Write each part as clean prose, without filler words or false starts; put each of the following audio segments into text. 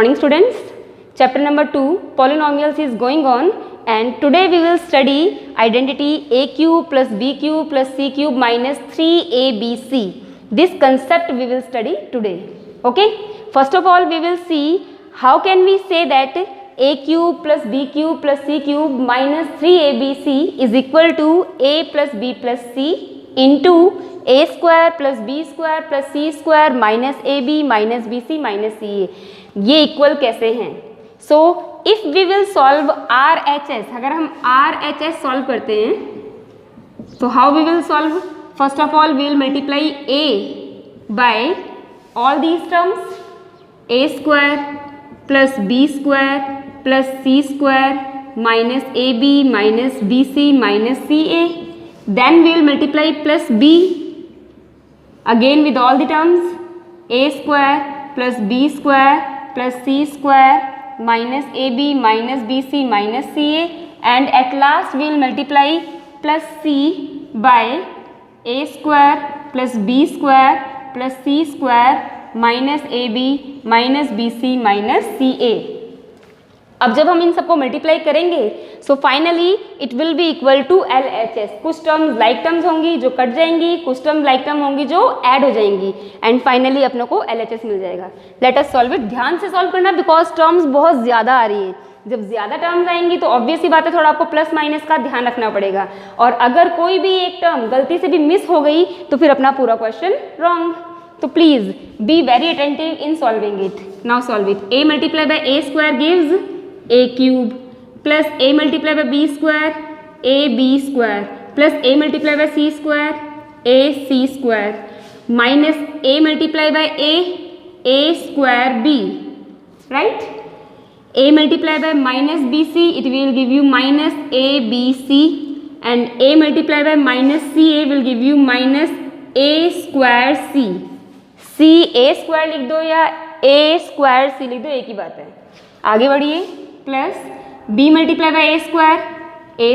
morning students. Chapter number 2 polynomials is going on and today we will study identity a cube plus b cube plus c cube minus 3abc. This concept we will study today. Okay. First of all we will see how can we say that a cube plus b cube plus c cube minus 3abc is equal to a plus b plus c into a square plus b square plus c square minus ab minus bc minus ca. ये equal कैसे हैं? So if we will solve R H S, अगर हम R H S solve करते हैं तो how we will solve? First of all we will multiply A by all these terms, A square plus B square plus C square minus A B minus B C minus C A. Then we will multiply plus B again with all the terms, a square plus b square plus c square minus ab minus bc minus ca, and at last we will multiply plus c by a square plus b square plus c square minus ab minus bc minus ca. अब जब हम इन सबको multiply करेंगे so finally it will be equal to L H S. कुछ terms like terms होंगी जो cut जाएंगी, कुछ टर्म लाइक टर्म होंगी जो ऐड हो जाएंगी एंड फाइनली अपने को एल एच एस मिल जाएगा. Let us solve it. ध्यान से सॉल्व करना बिकॉज टर्म्स बहुत ज़्यादा आ रही हैं. जब ज़्यादा टर्म्स आएंगी तो ऑब्वियस ही बात है थोड़ा आपको प्लस माइनस का ध्यान रखना पड़ेगा और अगर कोई भी एक टर्म गलती से भी मिस हो गई तो फिर अपना पूरा क्वेश्चन रॉन्ग. तो please be very attentive in solving it. Now solve it. A multiply bye A square gives a cube plus a multiplied by b square ab square plus a multiplied by c square ac square minus a multiplied by a square b, right? A multiplied by minus bc, it will give you minus abc, and a multiplied by minus ca will give you minus a square c. c a square लिख दो या a square c लिख दो, एक ही बात है. आगे बढ़िए. Plus b multiply by a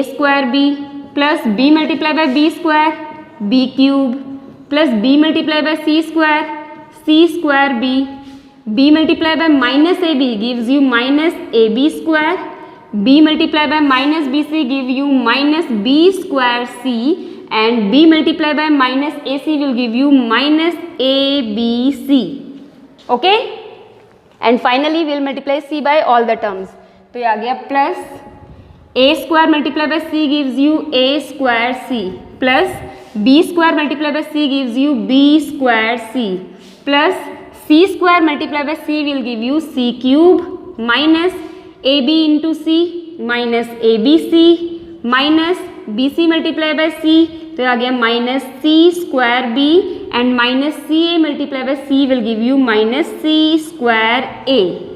square b plus b multiply by b square b cube plus b multiply by c square b multiply by minus ab gives you minus ab square, b multiply by minus bc give you minus b square c, and b multiply by minus ac will give you minus abc. Okay, and finally will multiply c by all the terms. तो ये आ गया plus a square multiply by c gives you a square c plus B square multiply by c gives you b square c plus C square multiply by c will give you c cube minus A b into c minus A b C minus B c multiply by c, तो आ गया minus c square b, and minus C a multiply by c will give you minus c square A.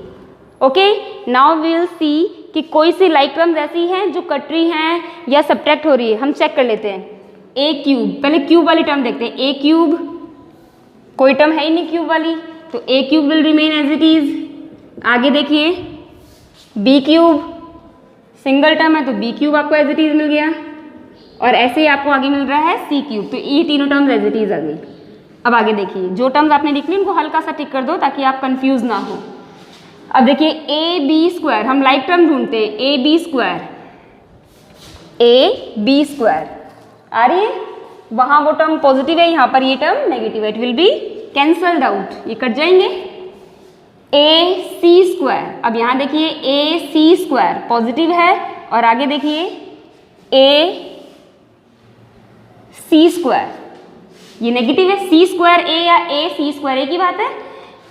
Okay, now we will see कि कोई सी like terms ऐसी हैं जो cut रही हैं या सब्ट्रैक्ट हो रही है. हम चेक कर लेते हैं. ए क्यूब, पहले क्यूब वाली टर्म देखते हैं. ए क्यूब कोई टर्म है ही नहीं क्यूब वाली, तो a cube will remain as it is. आगे देखिए बी क्यूब सिंगल टर्म है तो बी क्यूब आपको एज इट इज मिल गया और ऐसे ही आपको आगे मिल रहा है सी क्यूब, तो ये तीनों टर्म्स एज इट इज आ गई. अब आगे देखिए जो टर्म्स आपने लिख ली उनको हल्का सा टिक कर दो ताकि आप कंफ्यूज ना हो. अब देखिए ए बी स्क्वायर, हम लाइक टर्म ढूंढते हैं. ए बी स्क्वायर आ रही है, वहां वो टर्म पॉजिटिव है, यहाँ पर ये टर्म नेगेटिव है. It will be cancelled out, ये कट जाएंगे. ए सी स्क्वायर, अब यहाँ देखिए ए सी स्क्वायर पॉजिटिव है और आगे देखिए ए सी स्क्वायर ये नेगेटिव है. सी स्क्वायर ए या ए सी स्क्वायर एक ही बात है.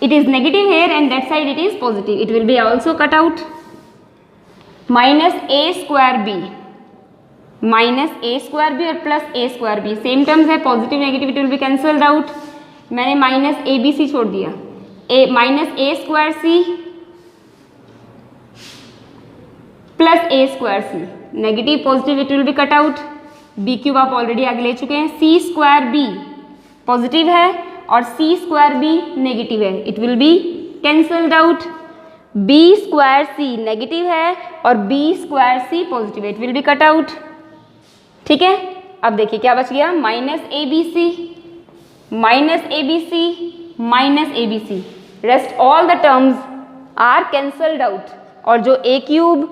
It is negative here and that side it is positive. It will be also cut out. Minus a square b और plus a square b same terms है, positive negative it will be cancelled out. मैंने minus a b c छोड़ दिया. minus a square c plus a square c negative positive it will be cut out. b cube आप already आगे ले चुके हैं. c square b positive है और सी स्क्वायर बी नेगेटिव है, it will be cancelled out. B square c negative है और बी स्क्वायर सी पॉजिटिव है, it will be cut out. ठीक है, अब देखिए क्या बच गया. Minus A b c, rest all the terms are cancelled out, और जो ए क्यूब,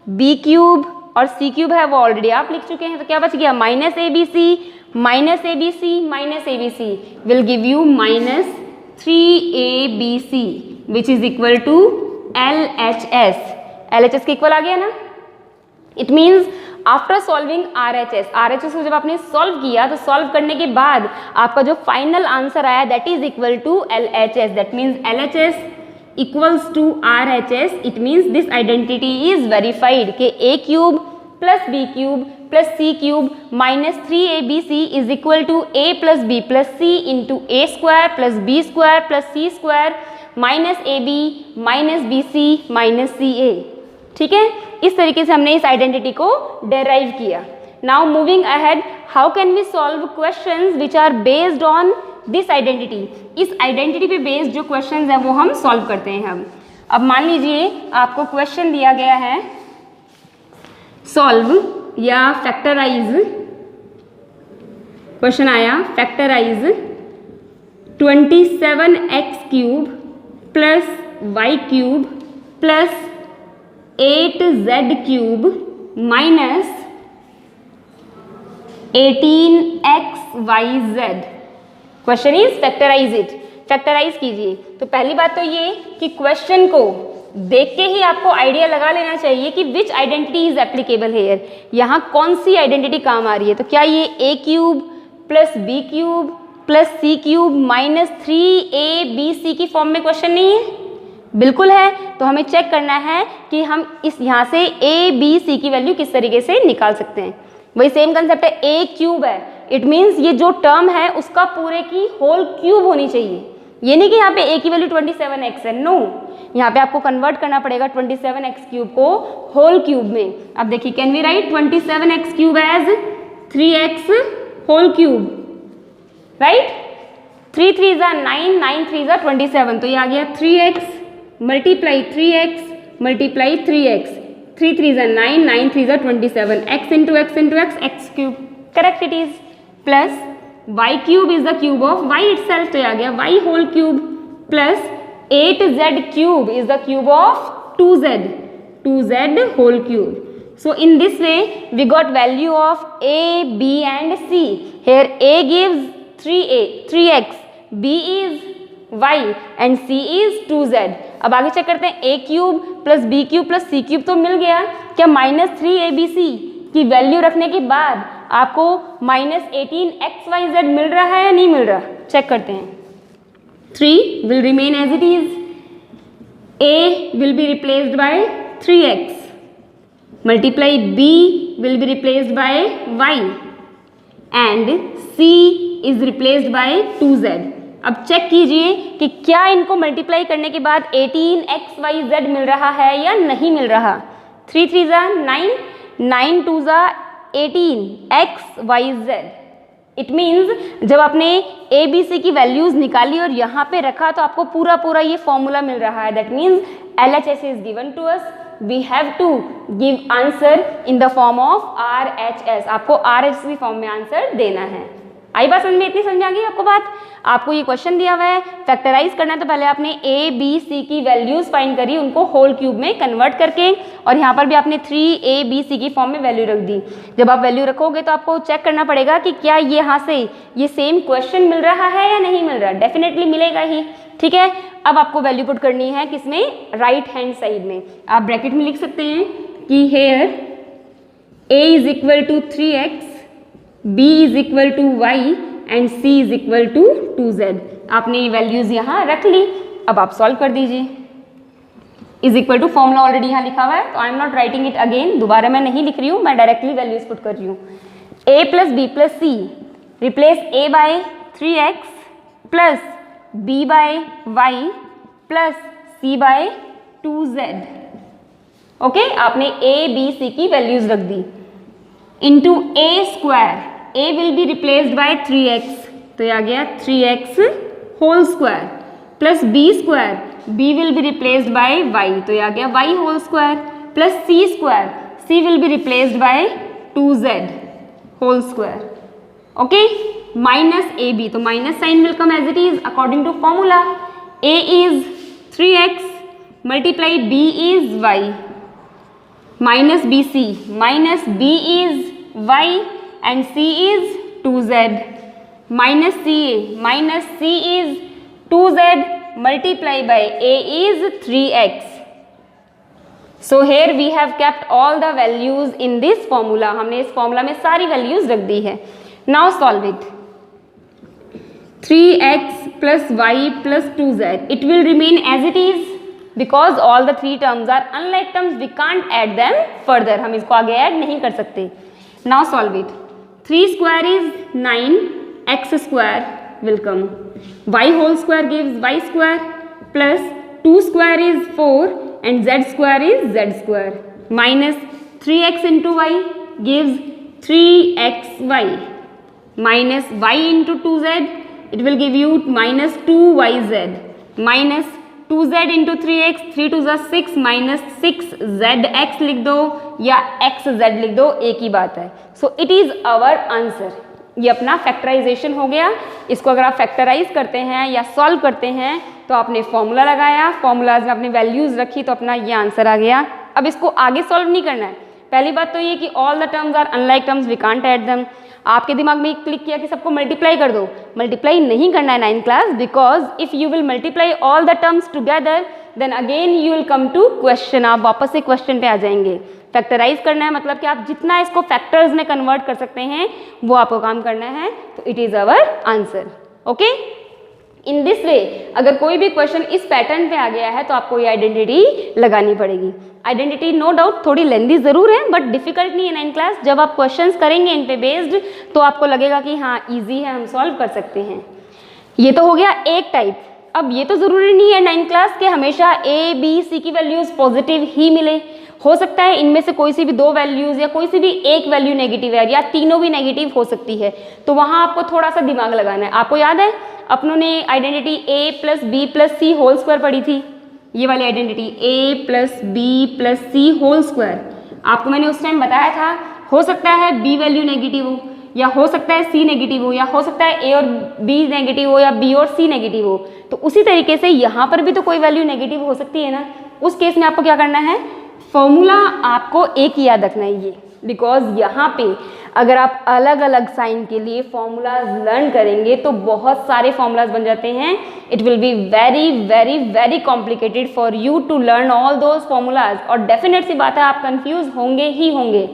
बी क्यूब और सी क्यूब है वो ऑलरेडी आप लिख चुके हैं, तो क्या बच गया minus A b C minus A b C minus A b c will give you minus 3abc which is equal to LHS। LHS के इक्वल आ गया ना। It means after solving RHS को जब आपने सॉल्व किया तो सॉल्व करने के बाद आपका जो फाइनल आंसर आया that is equal to LHS। That means LHS equals to RHS। It means this identity is verified कि a cube plus b cube plus c cube minus 3abc is equal to a plus b plus c into a square plus B square plus C square minus ab minus B C minus C a. ठीक है, इस तरीके से हमने इस identity को derive किया। Now moving ahead, how can we solve questions which are based on this identity. इस आइडेंटिटी पे बेस्ड जो क्वेश्चंस हैं वो हम सॉल्व करते हैं हम। अब मान लीजिए आपको क्वेश्चन दिया गया है सॉल्व या फैक्टराइज, क्वेश्चन आया factorize 27x cube plus y cube plus 8z cube minus 18xyz। Question is factorize it, factorize कीजिए। तो पहली बात तो ये कि क्वेश्चन को देख के ही आपको आइडिया लगा लेना चाहिए कि विच आइडेंटिटी इज एप्लीकेबल हेयर, यहाँ कौन सी आइडेंटिटी काम आ रही है। तो क्या ये a cube plus b cube plus c cube minus 3abc की फॉर्म में क्वेश्चन नहीं है? बिल्कुल है। तो हमें चेक करना है कि हम इस यहाँ से a b c की वैल्यू किस तरीके से निकाल सकते हैं। वही सेम कंसेप्ट है, a क्यूब है, इट मीन्स ये जो टर्म है उसका पूरे की होल क्यूब होनी चाहिए। ये नहीं कि यहाँ पे a की वैल्यू 27x है, नो, यहाँ पे आपको कन्वर्ट करना पड़ेगा 27x क्यूब को होल क्यूब में। अब देखिए, can we write 27x cube as 3x whole cube, right. 3 3 ज़ा 9, 9 3 ज़ा 27, तो ये आ गया 3x multiply 3x multiply 3x, 3 3 ज़ा 9, 9 3 ज़ा 27, x into x into x, x cube, correct it is, plus y cube is the cube of y itself, तो ये आ गया y whole cube plus 8z cube is the cube of 2z whole cube. So in this way we got value of a, b and c. Here a gives 3x, b is y and c is 2z. अब आगे check करते हैं, a cube plus b cube plus c cube तो मिल गया। क्या minus 3abc की value रखने के बाद आपको माइनस 18xyz मिल रहा है या नहीं मिल रहा? चेक करते हैं। 3 will remain as it is, a will be replaced by 3x, multiply b will be replaced by y and c is replaced by 2z. अब चेक कीजिए कि क्या इनको मल्टीप्लाई करने के बाद 18xyz मिल रहा है या नहीं मिल रहा। 3 3 ज़ा 9, 9 2 ज़ा 18xyz। इट मीन्स जब आपने ए बी सी की वैल्यूज निकाली और यहाँ पे रखा तो आपको पूरा ये फॉर्मूला मिल रहा है। That means LHS is given to us, we have to give answer in the form of RHS। आपको RHS की फॉर्म में आंसर देना है। आई बात समझ में? इतनी समझ आ गई आपको बात? आपको ये क्वेश्चन दिया हुआ है, फैक्टराइज करना है तो पहले आपने a b c की वैल्यूज फाइंड करी, उनको होल क्यूब में कन्वर्ट करके, और यहाँ पर भी आपने 3abc की फॉर्म में वैल्यू रख दी। जब आप वैल्यू रखोगे तो आपको चेक करना पड़ेगा कि क्या ये यहाँ से ये सेम क्वेश्चन मिल रहा है या नहीं मिल रहा। डेफिनेटली मिलेगा ही, ठीक है। अब आपको वैल्यू पुट करनी है किसमें? राइट हैंड साइड में। आप ब्रैकेट में लिख सकते हैं कि here a is equal to 3x, b is equal to y and c is equal to 2z। आपने ये वैल्यूज यहाँ रख ली। अब आप सॉल्व कर दीजिए। Is equal to formula already यहाँ लिखा हुआ है, तो I am not writing it again, दोबारा मैं नहीं लिख रही हूँ, मैं डायरेक्टली वैल्यूज पुट कर रही हूँ। a plus b plus c, replace a by 3x plus b by y plus c by 2z। Okay, आपने a b c की वैल्यूज रख दी into a square, a will be replaced by 3x, तो ये आ गया 3x whole square plus b square, b will be replaced by y, तो ये आ गया y whole square plus c square, c will be replaced by 2z whole square. Okay, minus A b, तो minus sign will come as it is according to formula. a is 3x multiply b is y minus bc minus b is y and c is 2z minus c is 2z multiply by a is 3x. So here we have kept all the values in this formula. हमने इस formula में सारी values रख दी है. Now solve it. 3x plus y plus 2z. It will remain as it is because all the three terms are unlike terms. We can't add them further. हम इसको आगे add नहीं कर सकते. Now solve it. 3 square is 9. X square will come. Y whole square gives y square plus 2 square is 4 and z square is z square minus 3x into y gives 3xy minus y into 2z it will give you minus 2yz minus 2z into 3x 3 to the 6 minus 6zx लिख दो या xz लिख दो, एक ही बात है. So it is our answer. ये अपना फैक्टराइजेशन हो गया. इसको अगर आप फैक्टराइज करते हैं या सॉल्व करते हैं तो आपने फॉर्मूला लगाया, फॉर्मूलाज में अपनी वैल्यूज रखी तो अपना ये आंसर आ गया. अब इसको आगे सॉल्व नहीं करना है. पहली बात तो ये कि all the terms are unlike terms, we can't add them. आपके दिमाग में क्लिक किया कि सबको मल्टीप्लाई कर दो. मल्टीप्लाई नहीं करना है 9th class, because if you will multiply all the terms together then again you will come to question. आप वापस से क्वेश्चन पे आ जाएंगे. फैक्टराइज करना है मतलब कि आप जितना इसको फैक्टर्स में कन्वर्ट कर सकते हैं वो आपको काम करना है. तो it is our answer. Okay, in this वे अगर कोई भी क्वेश्चन इस पैटर्न पे आ गया है तो आपको ये आइडेंटिटी लगानी पड़ेगी. आइडेंटिटी नो डाउट थोड़ी लेंदी जरूर है बट डिफिकल्ट नहीं है 9th क्लास. जब आप क्वेश्चंस करेंगे इन पे बेस्ड तो आपको लगेगा कि हाँ ईजी है, हम सॉल्व कर सकते हैं. ये तो हो गया एक टाइप. अब ये तो जरूरी नहीं है 9th क्लास के हमेशा ए बी सी की वैल्यूज पॉजिटिव ही मिले. हो सकता है इनमें से कोई सी भी दो वैल्यूज या कोई सी भी एक वैल्यू नेगेटिव है या तीनों भी नेगेटिव हो सकती है. तो वहाँ आपको थोड़ा सा दिमाग लगाना है. आपको याद है अपनों ने identity a plus b plus c whole square पढ़ी थी. ये वाली identity a plus b plus c whole square आपको मैंने उस टाइम बताया था. हो सकता है b वैल्यू नेगेटिव हो या हो सकता है c नेगेटिव हो या हो सकता है a और b नेगेटिव हो या b और c नेगेटिव हो. तो उसी तरीके से यहाँ पर भी तो कोई वैल्यू नेगेटिव हो सकती है ना. उस केस में आपको क्या करना है, फॉर्मूला आपको एक ही याद रखना है ये. बिकॉज यहाँ पे अगर आप अलग अलग साइन के लिए फॉर्मूलाज लर्न करेंगे तो बहुत सारे फॉर्मूलाज बन जाते हैं. It will be very very very complicated for you to learn all those formulas. और डेफिनेट सी बात है आप कंफ्यूज होंगे ही होंगे.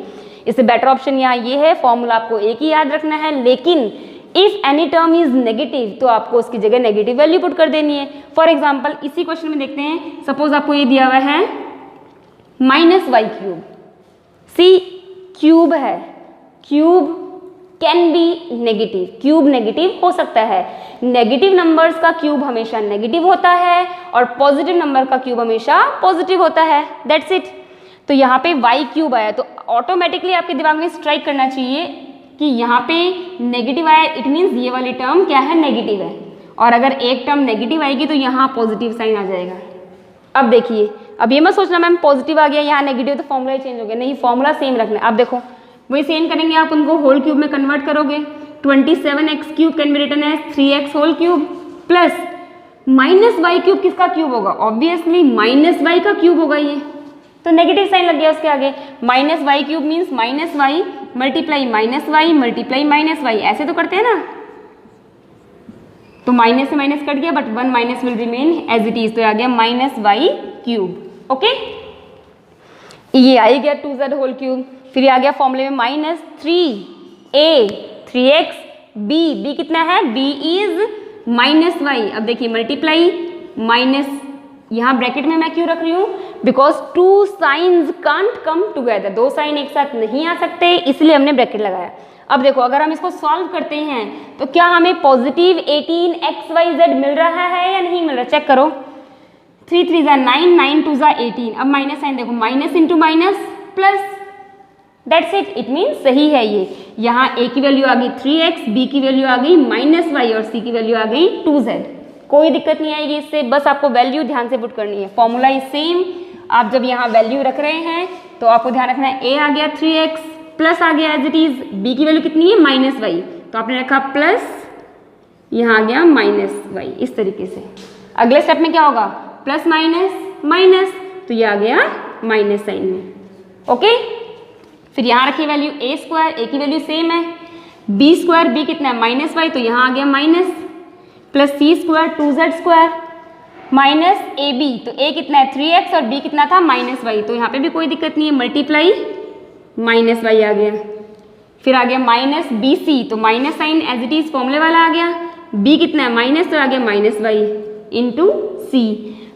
इससे बेटर ऑप्शन यहाँ ये है, फॉर्मूला आपको एक ही याद रखना है. लेकिन if any term is negative तो आपको उसकी जगह नेगेटिव वैल्यू पुट कर देनी है. फॉर एग्जाम्पल इसी क्वेश्चन में देखते हैं. सपोज आपको ये दिया हुआ है माइनस वाई क्यूब. सी क्यूब है, cube can B negative. Cube negative हो सकता है. नेगेटिव नंबर्स का क्यूब हमेशा नेगेटिव होता है और पॉजिटिव नंबर का क्यूब हमेशा पॉजिटिव होता है. That's it. तो यहाँ पे वाई क्यूब आया तो ऑटोमेटिकली आपके दिमाग में स्ट्राइक करना चाहिए कि यहाँ पे नेगेटिव आया, इट मीन्स ये वाली टर्म क्या है, नेगेटिव है. और अगर एक टर्म नेगेटिव आएगी तो यहाँ पॉजिटिव साइन आ जाएगा. अब देखिए, अब ये मत सोचना मैम पॉजिटिव आ गया यहाँ नेगेटिव तो फॉर्मूला ही चेंज हो गया. नहीं, फॉर्मूला सेम रखना है. अब देखो वही सेम करेंगे, आप उनको होल क्यूब में कन्वर्ट करोगे. 27x cube can be written as 3x whole cube plus minus y cube किसका क्यूब होगा, ऑब्वियसली माइनस वाई का क्यूब होगा. ये तो नेगेटिव साइन लग गया उसके आगे. Minus y cube means minus y multiply minus y ऐसे तो करते हैं ना. तो माइनस से माइनस कट गया but 1 minus will remain as it is. तो आ गया माइनस वाई क्यूब. ओके, ये आ ही गया 2z होल क्यूब. फिर आ गया फॉर्मूले में माइनस 3a 3x b कितना है, b इज माइनस वाई. अब देखिए मल्टीप्लाई माइनस, यहाँ ब्रैकेट में मैं क्यों रख रही हूँ, because two signs can't come together. दो साइन एक साथ नहीं आ सकते इसलिए हमने ब्रैकेट लगाया. अब देखो अगर हम इसको सॉल्व करते हैं तो क्या हमें पॉजिटिव 18xyz मिल रहा है या नहीं मिल रहा, चेक करो. 3 3 ज़ा 9, 9 2 ज़ा 18. अब माइनस साइन देखो, minus into minus plus. That's it. It means सही है ये. यहाँ a की वैल्यू आ गई 3x, b की वैल्यू आ गई माइनस वाई और c की वैल्यू आ गई 2z. कोई दिक्कत नहीं आएगी इससे, बस आपको वैल्यू ध्यान से पुट करनी है. Formula is same. आप जब यहाँ वैल्यू रख रहे हैं तो आपको ध्यान रखना है a आ गया 3x प्लस आ गया एज इट इज, b की वैल्यू कितनी है माइनस वाई, तो आपने रखा प्लस, यहाँ आ गया माइनस वाई. इस तरीके से अगले स्टेप में क्या होगा, प्लस माइनस माइनस, तो ये आ गया माइनस साइन में। ओके, फिर यहाँ रखिए वैल्यू ए स्क्वायर, ए की वैल्यू सेम है, बी स्क्वायर, बी कितना है माइनस वाई, तो यहाँ आ गया माइनस, प्लस सी स्क्वायर 2z स्क्वायर माइनस ए बी, तो ए कितना है 3x और बी कितना था माइनस वाई, तो यहाँ पे भी कोई दिक्कत नहीं है, मल्टीप्लाई माइनस वाई आ गया। फिर आ गया माइनस बी सी, तो minus sign as it is फॉर्मूले वाला आ गया, बी कितना है माइनस, तो आ गया minus Y into c,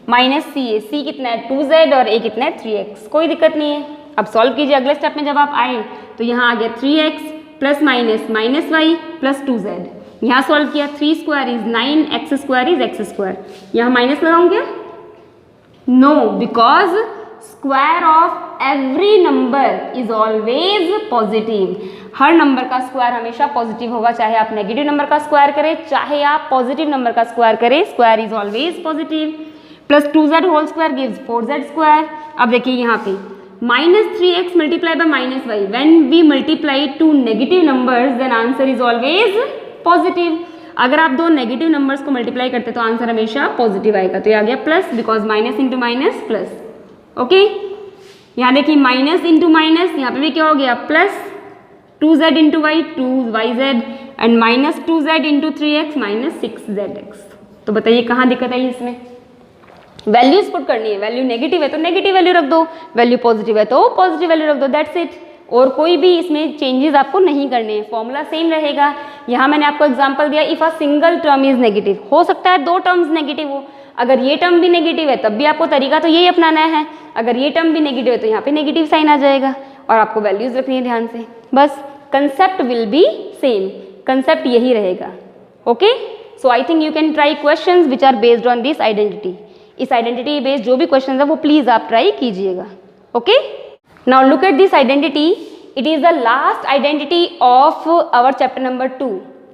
minus सी ए, सी कितना है 2z और ए कितना है 3x, कोई दिक्कत नहीं है। अब सॉल्व कीजिए अगले स्टेप में जब आप आए, तो यहाँ आ गया 3x plus minus minus y plus 2z, यहाँ सॉल्व किया 3 square is 9, x square is x square, यहाँ माइनस लगाऊं क्या? No, because square of every number is always positive. हर नंबर का स्क्वायर हमेशा पॉजिटिव होगा, चाहे आप नेगेटिव नंबर का स्क्वायर करें चाहे आप पॉजिटिव नंबर का स्क्वायर करें, square is always positive. Plus 2z whole square gives 4z square. अब देखिए यहाँ पे minus 3x multiply by minus y, when we multiply two negative numbers then answer is always positive. अगर आप दो negative numbers को multiply करते तो आंसर हमेशा पॉजिटिव आएगा, तो ये आ गया plus, because minus into minus plus. Okay, यहाँ देखिए माइनस इंटू माइनस, यहाँ पे भी क्या हो गया plus 2z into y 2yz and minus 2z into 3x minus 6zx। तो बताइए कहाँ दिक्कत आई इसमें? वैल्यूज पुट करनी है, वैल्यू नेगेटिव है तो नेगेटिव वैल्यू रख दो, वैल्यू पॉजिटिव है तो पॉजिटिव वैल्यू रख दो, दैट्स इट। और कोई भी इसमें चेंजेस आपको नहीं करने हैं, फॉर्मूला सेम रहेगा। यहाँ मैंने आपको एग्जांपल दिया, if a single term is negative, हो सकता है दो टर्म्स नेगेटिव हो, अगर ये टर्म भी नेगेटिव है तब भी आपको तरीका तो यही अपनाना है, अगर ये टर्म भी नेगेटिव है तो यहाँ पे नेगेटिव साइन आ जाएगा और आपको वैल्यूज रखनी है ध्यान से, बस concept will be same, concept यही रहेगा। Okay, so I think you can try questions which are based on this identity. इस आइडेंटिटी बेस्ड जो भी क्वेश्चन है वो प्लीज आप ट्राई कीजिएगा। Okay, now look at this identity, it is the last identity of our chapter number 2।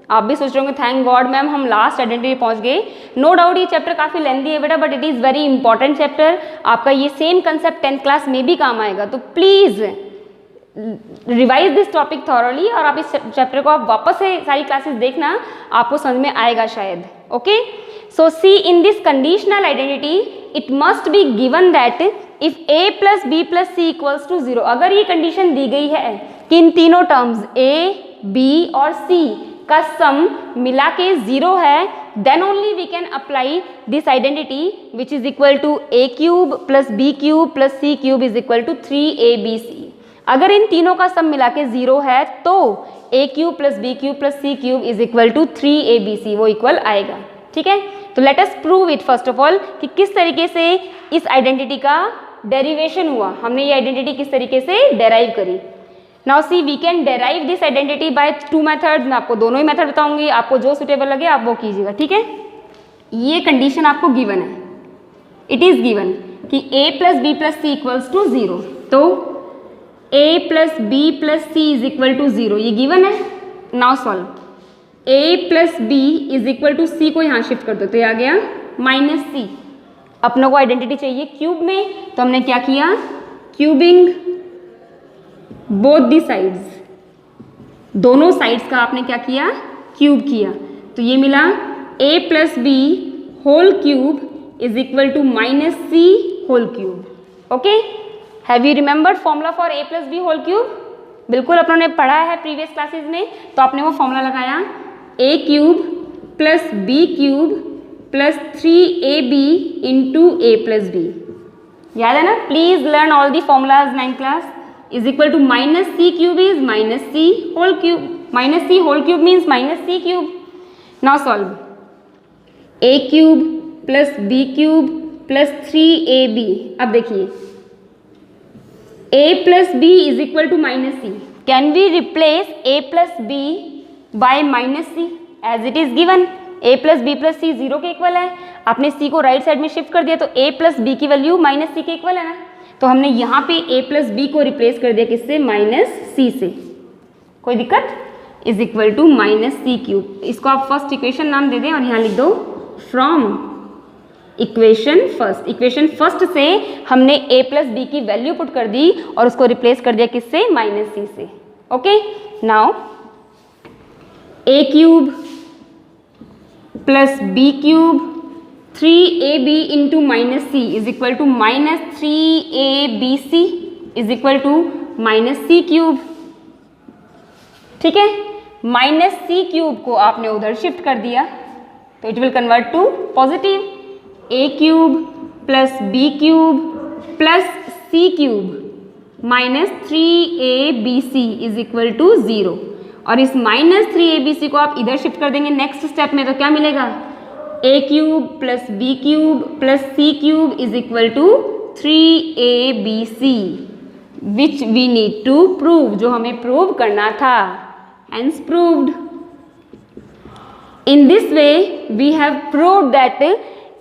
आप भी सोच रहे होंगे थैंक गॉड मैम हम लास्ट आइडेंटिटी पहुंच गए। नो डाउट ये चैप्टर काफी लेंथी है बेटा, but it is very important chapter, आपका ये सेम कंसेप्ट 10th क्लास में भी काम आएगा, तो please revise this topic thoroughly और आप इस चैप्टर को आप वापस से सारी क्लासेस देखना, आपको समझ में आएगा शायद। Okay, so see in this conditional identity it must be given that if a plus b plus c equals to 0, अगर ये कंडीशन दी गई है कि इन तीनों टर्म्स a, b और c का सम मिला के 0 है, then only we can apply this identity which is equal to a cube plus b cube plus c cube is equal to 3abc। अगर इन तीनों का सम मिला के 0 है तो a cube plus b cube plus c cube is equal to 3abc, वो equal आएगा। ठीक है, तो let us prove it first of all कि किस तरीके से इस आइडेंटिटी का डेरिवेशन हुआ, हमने ये आइडेंटिटी किस तरीके से डेराइव करी। Now see we can derive this identity by 2 methods, मैं आपको दोनों ही मेथड बताऊंगी, आपको जो सुटेबल लगे आप वो कीजिएगा। ठीक है, ये कंडीशन आपको गिवन है, इट इज गिवन कि a plus b plus c equals to 0, तो a plus b plus c is equal to 0, ये गिवन है। Now solve, a plus b is equal to c को यहाँ शिफ्ट कर दो, तो ये आ गया माइनस सी। अपनों को आइडेंटिटी चाहिए क्यूब में, तो हमने क्या किया, क्यूबिंग बोथ दी साइड्स, दोनों साइड्स का आपने क्या किया, क्यूब किया, तो ये मिला a plus b whole cube is equal to minus c whole cube. Okay, have you remembered formula for a plus b whole cube? बिल्कुल अपनों ने पढ़ा है प्रीवियस क्लासेस में, तो आपने वो फॉर्मूला लगाया a cube plus b cube plus 3ab into a plus b, याद है ना? Please learn all the formulas 9th class. is equal to minus c cube is minus c whole cube, minus c whole cube means minus c cube. Now solve, a cube plus b cube plus 3ab, अब देखिए a plus b is equal to minus c, can we replace a plus b by minus c as it is given? a plus b plus c 0 के equal है, आपने c को right side में shift कर दिया तो a plus b की value minus c के इक्वल है ना, तो हमने यहाँ पे a प्लस बी को रिप्लेस कर दिया किससे, माइनस सी से। कोई दिक्कत? Is equal to minus c cube, इसको आप फर्स्ट इक्वेशन नाम दे दें और यहाँ लिख दो from equation first. Equation first से हमने a प्लस बी की वैल्यू पुट कर दी और उसको रिप्लेस कर दिया किससे, माइनस सी से। Okay, now a cube plus b cube 3ab into minus c is equal to minus 3abc is equal to minus c cube. ठीक है, माइनस सी क्यूब को आपने उधर शिफ्ट कर दिया तो it will convert to positive a cube plus b cube plus c cube minus 3abc is equal to 0। और इस माइनस 3abc को आप इधर शिफ्ट कर देंगे नेक्स्ट स्टेप में, तो क्या मिलेगा, a cube plus b cube plus c cube is equal to 3abc which we need to prove, जो हमें प्रूव करना था। Hence proved. In this way we have proved that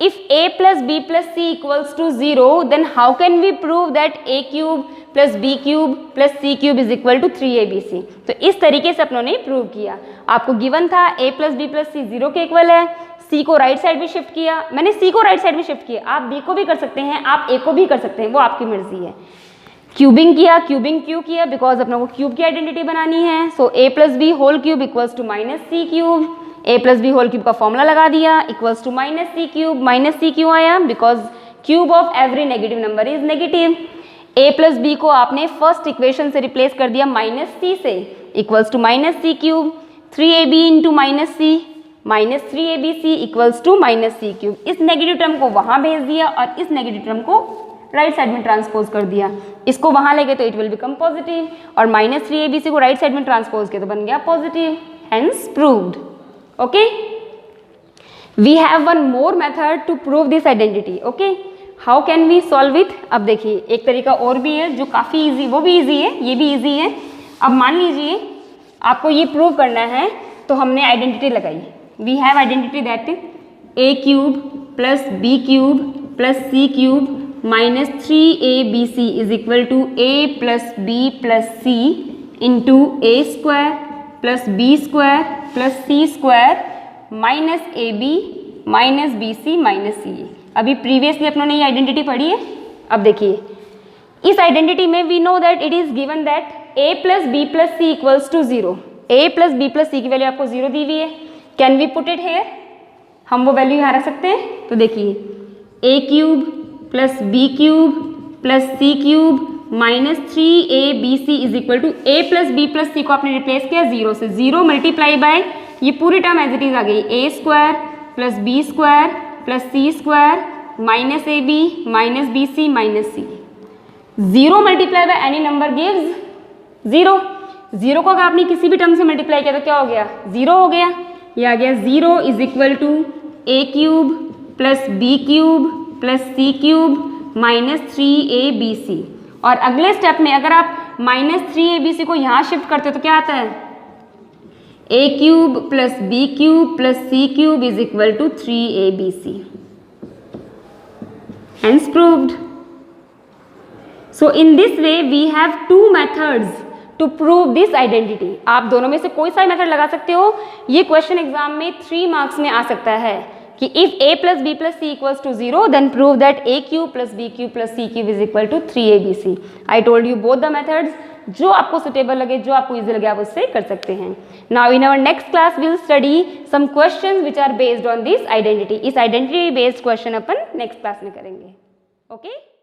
if a plus b plus c equals to 0, then how can we prove that a cube plus b cube plus c cube is equal to 3abc। तो इस तरीके से अपनों ने prove किया। आपको given था a plus b plus c 0 के इक्वल है, c को राइट साइड में शिफ्ट किया, मैंने c को राइट साइड में शिफ्ट किया, आप b को भी कर सकते हैं, आप a को भी कर सकते हैं, वो आपकी मर्जी है। क्यूबिंग किया, क्यूबिंग क्यों किया, बिकॉज अपने को क्यूब की आइडेंटिटी बनानी है। So a plus b whole cube equals to minus c cube, a plus b whole cube का फॉर्मूला लगा दिया equals to minus c cube. Minus c क्यों आया, because cube of every negative number is negative. A plus b को आपने first equation से replace कर दिया माइनस सी से equals to minus c cube. 3ab into minus c minus 3abc equals to minus c cube. इस negative term को वहां भेज दिया और इस नेगेटिव टर्म को राइट साइड में ट्रांसपोज कर दिया, इसको वहां ले गए तो इट विल बिकम पॉजिटिव, और माइनस 3abc को राइट साइड में ट्रांसपोज किया तो बन गया positive. Hence proved. Okay, we have one more method to prove this identity. Okay, how can we solve it. अब देखिए एक तरीका और भी है जो काफी इजी, वो भी इजी है, ये भी इजी है। अब मान लीजिए आपको ये प्रूव करना है, तो हमने आइडेंटिटी लगाई, we have identity that a cube plus b cube plus c cube minus 3abc is equal to a plus b plus c into a square plus B square plus C square minus A B minus B C minus c. अभी previously अपनों ने ये identity पढ़ी है। अब देखिए इस identity में we know that it is given that a plus b plus c equals to 0। A plus b plus c की वैल्यू आपको 0 दी हुई है। Can we put it here, हम वो वैल्यू यहाँ रख सकते हैं। तो देखिए a cube plus b cube plus c cube minus 3abc is equal to a plus b plus c को आपने रिप्लेस किया 0 से, 0 मल्टीप्लाई बाय ये पूरी टर्म एज इट इज आ गई, a square plus B square plus C square minus A B minus B C minus c. 0 multiply by any number gives 0। 0 को अगर आपने किसी भी टर्म से मल्टीप्लाई किया तो क्या हो गया, 0 हो गया। ये आ गया 0 is equal to a cube plus b cube plus c cube minus 3abc। और अगले स्टेप में अगर आप माइनस 3abc को यहाँ शिफ्ट करते हो तो क्या आता है, a cube plus b cube plus c cube is equal to 3abc। Hence proved. So in this way we have two methods to prove this identity. आप दोनों में से कोई सा मेथड लगा सकते हो। ये क्वेश्चन एग्जाम में 3 मार्क्स में आ सकता है कि if a plus b plus c equals to 0 then prove that a cube plus b cube plus c cube is equal to 3abc। I told you both the methods, जो आपको suitable लगे, जो आपको easy लगे आप उससे कर सकते हैं। Now in our next class will study some questions which are based on this identity. इस आइडेंटिटी बेस्ड क्वेश्चन अपन नेक्स्ट क्लास में करेंगे। ओके